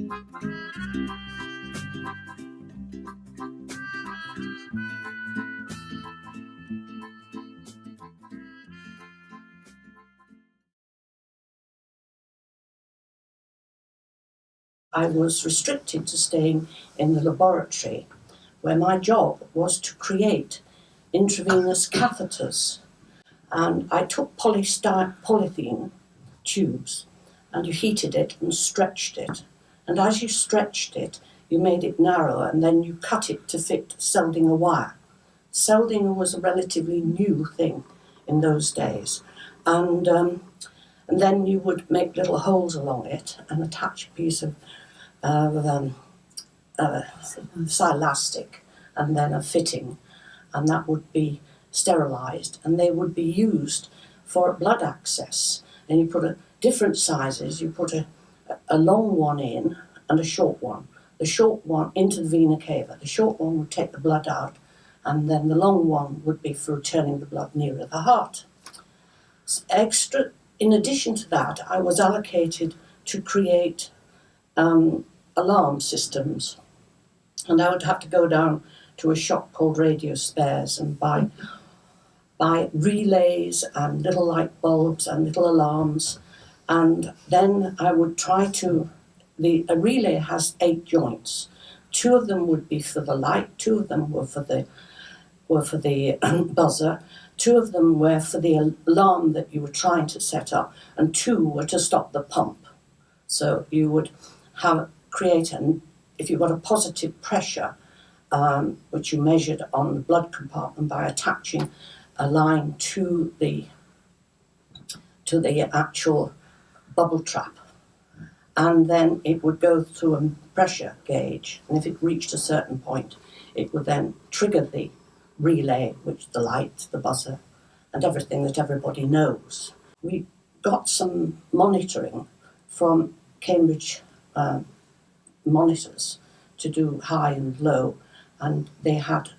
I was restricted to staying in the laboratory, where my job was to create intravenous catheters. And I took polythene tubes and you heated it and stretched it. And as you stretched it, you made it narrower and then you cut it to fit Seldinger wire. Seldinger was a relatively new thing in those days. And then you would make little holes along it and attach a piece of silastic and then a fitting, and that would be sterilised, and they would be used for blood access. And you put different sizes, you put a long one in and a short one. The short one into the vena cava. The short one would take the blood out, and then the long one would be for returning the blood nearer the heart. In addition to that, I was allocated to create alarm systems, and I would have to go down to a shop called Radio Spares and buy relays and little light bulbs and little alarms, and then I would try to. A relay has 8 joints. 2 of them would be for the light, 2 of them were for the buzzer, 2 of them were for the alarm that you were trying to set up, and 2 were to stop the pump. So you would if you got a positive pressure, which you measured on the blood compartment by attaching a line to the actual bubble trap, and then it would go through a pressure gauge, and if it reached a certain point, it would then trigger the relay, which the light, the buzzer, and everything that everybody knows. We got some monitoring from Cambridge monitors to do high and low, and they had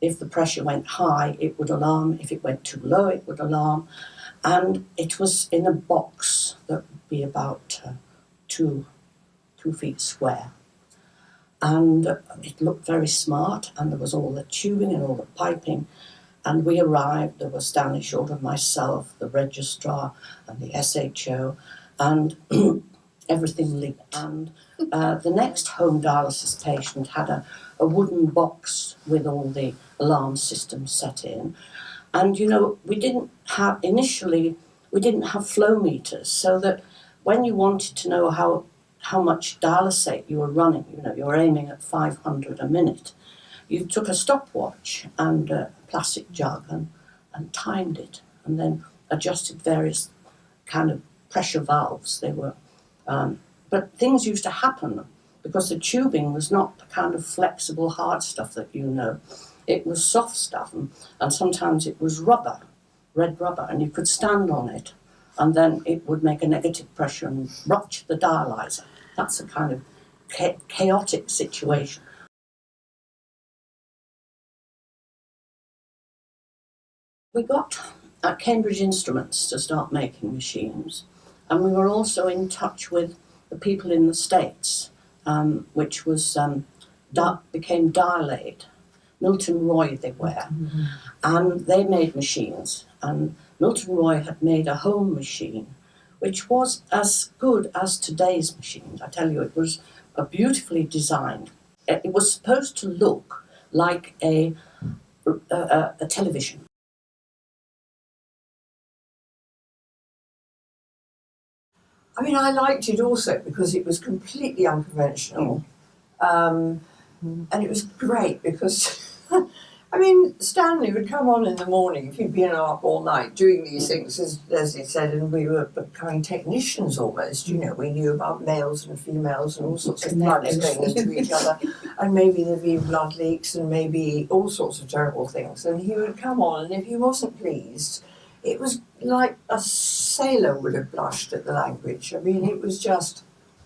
if the pressure went high, it would alarm. If it went too low, it would alarm. And it was in a box that would be about 2 feet square. And it looked very smart, and there was all the tubing and all the piping. And we arrived, there was Stanley Short and myself, the registrar and the SHO, and everything leaked. And the next home dialysis patient had a wooden box with all the alarm systems set in. And, we didn't have flow meters, so that when you wanted to know how much dialysate you were running, you were aiming at 500 a minute, you took a stopwatch and a plastic jug and timed it, and then adjusted various kind of pressure valves. They were, but things used to happen because the tubing was not the kind of flexible hard stuff that It was soft stuff, and sometimes it was rubber, red rubber, and you could stand on it, and then it would make a negative pressure and rupture the dialyzer. That's a kind of chaotic situation. We got Cambridge Instruments to start making machines, and we were also in touch with the people in the States, which was became Dialade. Milton Roy they were, and they made machines, and Milton Roy had made a home machine which was as good as today's machines. I tell you, it was beautifully designed. It was supposed to look like a television. I mean, I liked it also because it was completely unconventional. And it was great because, Stanley would come on in the morning if he'd been up all night doing these things, as he said, and we were becoming technicians almost. We knew about males and females and all sorts of bloods going into each other, and maybe there'd be blood leaks and maybe all sorts of terrible things. And he would come on, and if he wasn't pleased, it was like a sailor would have blushed at the language. It was just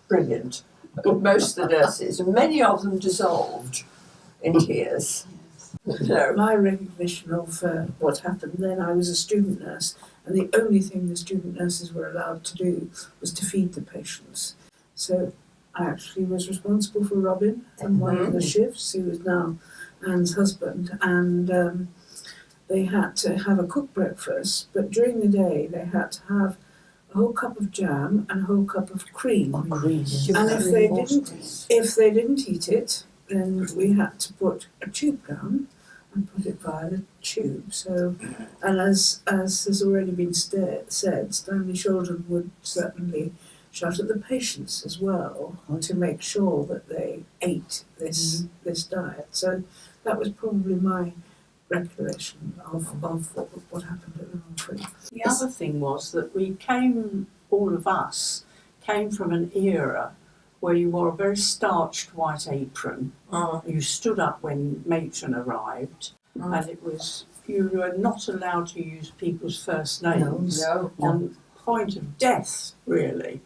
brilliant. Most of the nurses, and many of them dissolved in tears. No. My recognition of what happened then, I was a student nurse, and the only thing the student nurses were allowed to do was to feed the patients. So I actually was responsible for Robin and one of the shifts, who is now Anne's husband, and they had to have a cooked breakfast, but during the day they had to have a whole cup of jam and a whole cup of cream. Or cream. And if they didn't eat it, then we had to put a tube down and put it via the tube. So, and as has already been said, Stanley Sheldon would certainly shout at the patients as well to make sure that they ate this diet. So that was probably my recollection of what happened at the Royal. The other thing was that all of us came from an era where you wore a very starched white apron. You stood up when matron arrived, and it was, you were not allowed to use people's first names on point of death, really.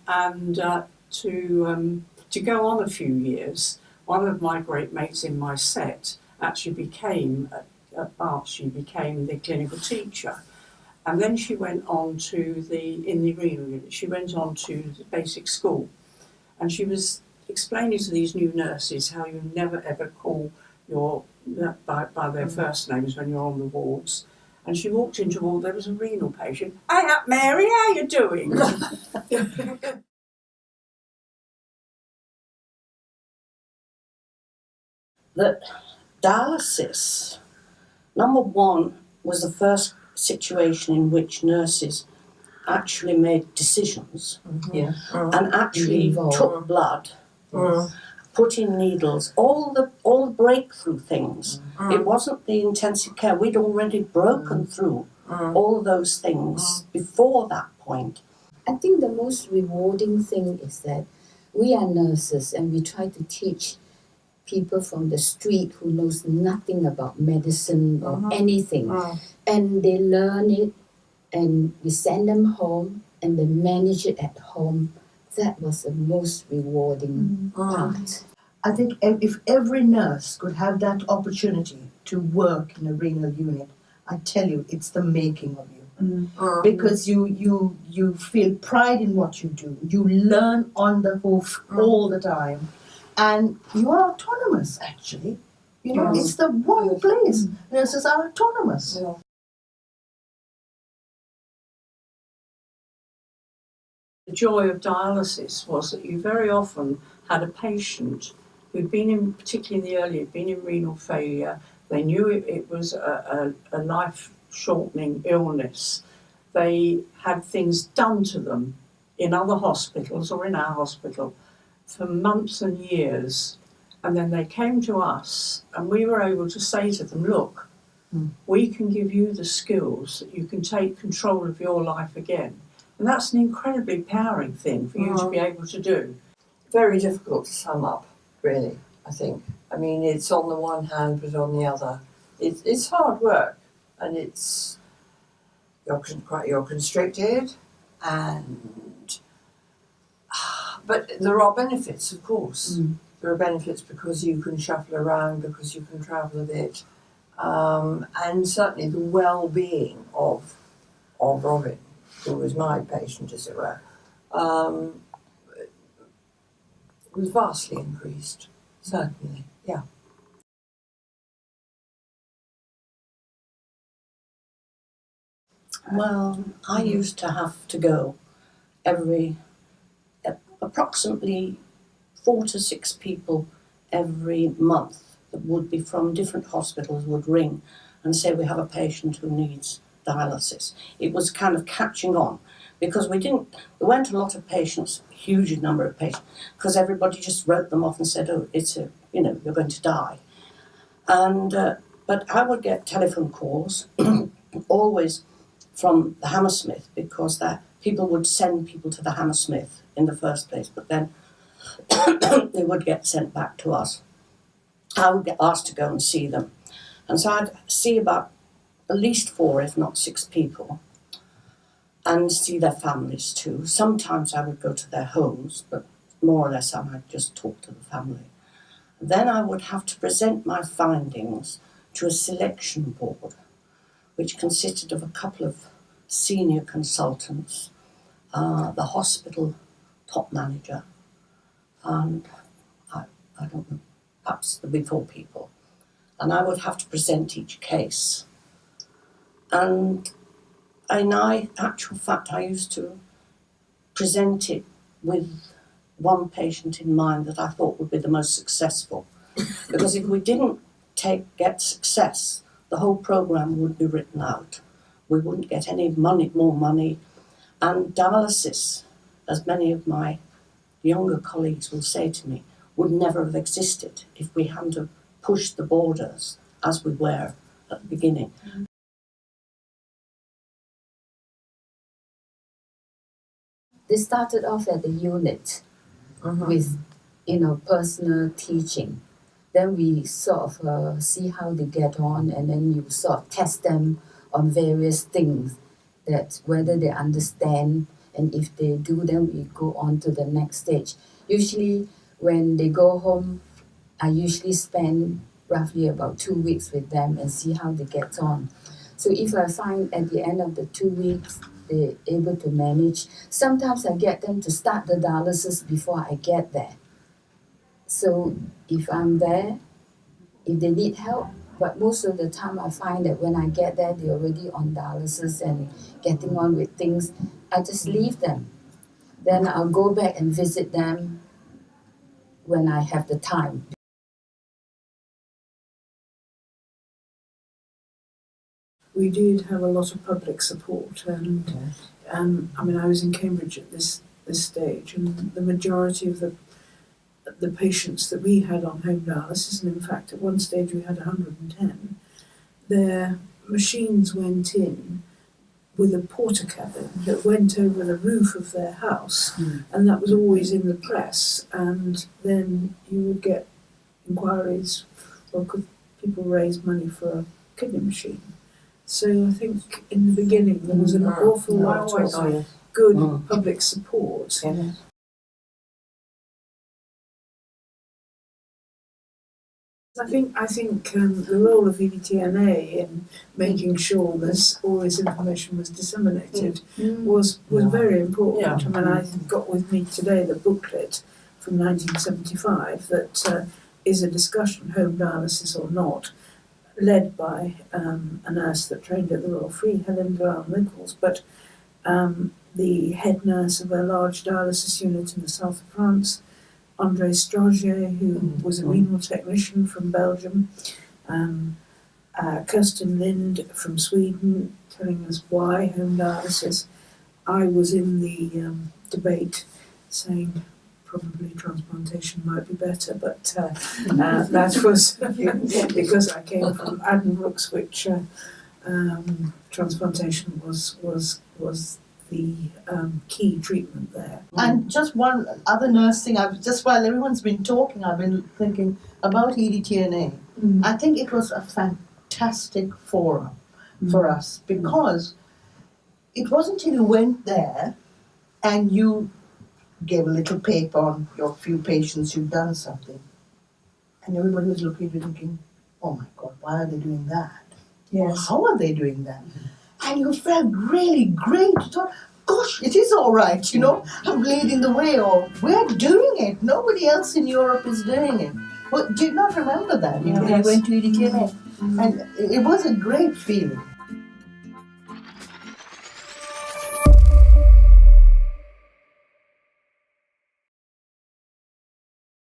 And to go on a few years, one of my great mates in my set actually became, at Bath, she became the clinical teacher. And then she went on to in the renal unit, she went on to the basic school. And she was explaining to these new nurses how you never ever call by their first names when you're on the wards. And she walked into a ward, there was a renal patient. "Hey up, Mary, how you doing?" The dialysis, number one, was the first situation in which nurses actually made decisions and actually took blood, put in needles, all the breakthrough things. It wasn't the intensive care. We'd already broken through all those things before that point. I think the most rewarding thing is that we are nurses and we try to teach people from the street who knows nothing about medicine or anything, and they learn it, and we send them home and they manage it at home. That was the most rewarding part. I think if every nurse could have that opportunity to work in a renal unit, I tell you, it's the making of you. Because you feel pride in what you do. You learn on the hoof all the time. And you are autonomous, actually. You know, it's the one place nurses are autonomous. The joy of dialysis was that you very often had a patient who'd been in, particularly in the early, had been in renal failure. They knew it was a life-shortening illness. They had things done to them in other hospitals or in our hospital for months and years, and then they came to us and we were able to say to them, look, we can give you the skills that you can take control of your life again. And that's an incredibly empowering thing for you to be able to do. Very difficult to sum up, really, I think. I mean, it's on the one hand, but on the other, it's hard work, and you're constricted, but there are benefits, of course. There are benefits because you can shuffle around, because you can travel a bit, and certainly the well-being of Robin, who was my patient, as it were, was vastly increased, certainly, yeah. Well, I used to have to go approximately 4 to 6 people every month that would be from different hospitals would ring and say, we have a patient who needs dialysis. It was kind of catching on because there weren't a lot of patients, huge number of patients, because everybody just wrote them off and said, oh, you're going to die. And but I would get telephone calls always from the Hammersmith, because people would send people to the Hammersmith in the first place, but then they would get sent back to us. I would get asked to go and see them. And so I'd see about at least 4, if not 6 people, and see their families too. Sometimes I would go to their homes, but more or less I might just talk to the family. then I would have to present my findings to a selection board, which consisted of a couple of senior consultants, the hospital top manager, and I don't know, perhaps the before people. And I would have to present each case. And in actual fact, I used to present it with one patient in mind that I thought would be the most successful. Because if we didn't get success, the whole programme would be written out. We wouldn't get any more money. And dialysis, as many of my younger colleagues will say to me, would never have existed if we hadn't have pushed the borders as we were at the beginning. They started off at the unit with, personal teaching. Then we sort of see how they get on, and then you sort of test them on various things, that whether they understand, and if they do, then we go on to the next stage. Usually when they go home, I usually spend roughly about 2 weeks with them and see how they get on. So if I find at the end of the 2 weeks they're able to manage, sometimes I get them to start the dialysis before I get there. So if I'm there, if they need help, but most of the time I find that when I get there, they're already on dialysis and getting on with things, I just leave them. Then I'll go back and visit them when I have the time. We did have a lot of public support, and I was in Cambridge at this stage, and the majority of the patients that we had on home dialysis, and in fact at one stage we had 110, their machines went in with a porta cabin that went over the roof of their house, and that was always in the press, and then you would get inquiries, well, could people raise money for a kidney machine? So I think in the beginning there was an awful lot of good public support. I think the role of EDTNA in making sure that all this information was disseminated was very important. Yeah. I mean, I got with me today the booklet from 1975 that is a discussion, home dialysis or not, led by a nurse that trained at the Royal Free, Helen Nichols, but the head nurse of a large dialysis unit in the south of France, André Stragier, who was a renal technician from Belgium, Kirsten Lind from Sweden, telling us why home dialysis. I was in the debate saying probably transplantation might be better, but that was because I came from Addenbrooke's, which transplantation was the key treatment there. And just one other nurse thing, while everyone's been talking, I've been thinking about EDTNA. I think it was a fantastic forum for us, because it wasn't till you went there and you gave a little paper on your few patients, you've done something, and everybody was looking at you thinking, oh my God, why are they doing that? Yes. How are they doing that? And you felt really great. You thought, gosh, it is all right, I'm leading the way, or we're doing it. Nobody else in Europe is doing it. Well, do you not remember that? You went to EDTNA, and it was a great feeling.